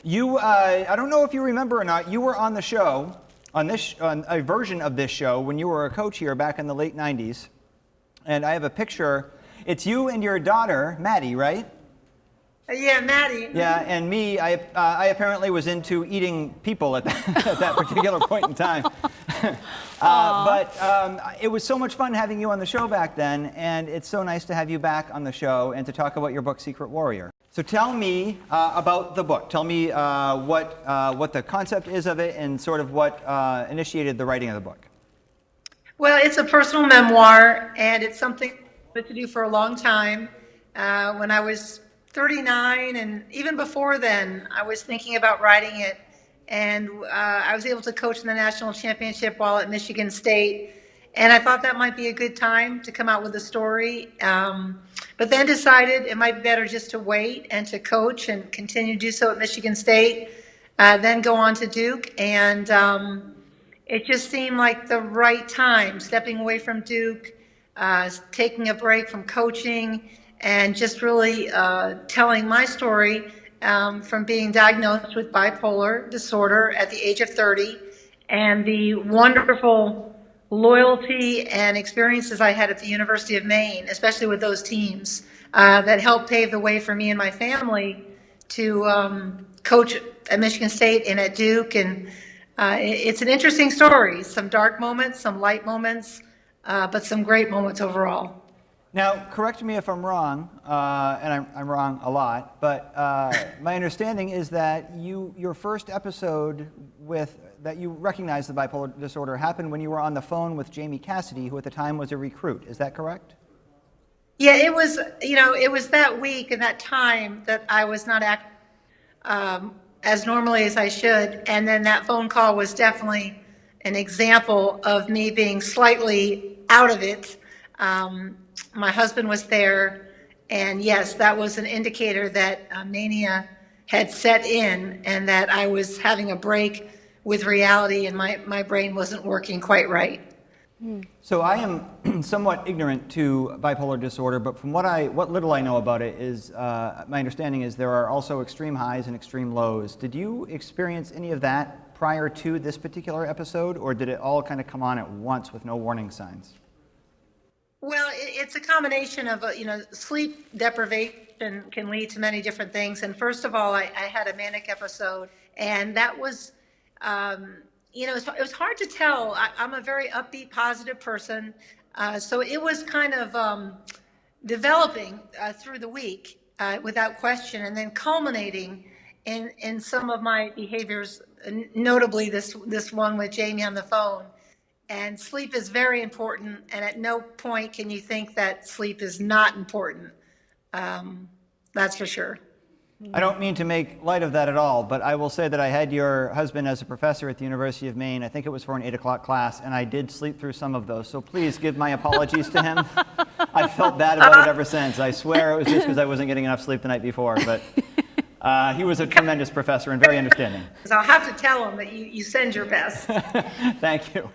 You, I don't know if you remember or not, you were on the show, on a version of this show when you were a coach here back in the late 90s. And I have a picture. It's you and your daughter, Maddie, right? Yeah, Maddie. Yeah, and me, I apparently was into eating people at that particular point in time. But it was so much fun having you on the show back then, and it's so nice to have you back on the show and to talk about your book, Secret Warrior. So tell me about the book. Tell me what the concept is of it and sort of what initiated the writing of the book. Well, it's a personal memoir, and it's something I wanted to do for a long time. When I was 39, and even before then, I was thinking about writing it. And I was able to coach in the national championship while at Michigan State. And I thought that might be a good time to come out with a story. But then decided it might be better just to wait and to coach and continue to do so at Michigan State, then go on to Duke. And it just seemed like the right time, stepping away from Duke, taking a break from coaching, and just really telling my story from being diagnosed with bipolar disorder at the age of 30, and the wonderful loyalty and experiences I had at the University of Maine, especially with those teams, that helped pave the way for me and my family to coach at Michigan State and at Duke. And it's an interesting story, some dark moments, some light moments, but some great moments overall. Now, correct me if I'm wrong, and I'm wrong a lot, but my understanding is that your first episode that you recognized the bipolar disorder happened when you were on the phone with Jamie Cassidy, who at the time was a recruit. Is that correct? Yeah, it was that week and that time that I was not acting as normally as I should. And then that phone call was definitely an example of me being slightly out of it. My husband was there, and yes, that was an indicator that mania had set in and that I was having a break with reality and my brain wasn't working quite right. So I am somewhat ignorant to bipolar disorder, but from what little I know about it is, my understanding is there are also extreme highs and extreme lows. Did you experience any of that prior to this particular episode, or did it all kind of come on at once with no warning signs? Well, it's a combination of, sleep deprivation can lead to many different things. And first of all, I had a manic episode, and that was, it was hard to tell. I'm a very upbeat, positive person. So it was kind of developing through the week without question, and then culminating in some of my behaviors, notably this one with Jamie on the phone. And sleep is very important, and at no point can you think that sleep is not important. That's for sure. I don't mean to make light of that at all, but I will say that I had your husband as a professor at the University of Maine. I think it was for an 8 o'clock class, and I did sleep through some of those. So please give my apologies to him. I felt bad about it ever since. I swear it was just because I wasn't getting enough sleep the night before, but he was a tremendous professor and very understanding. I'll have to tell him that you send your best. Thank you.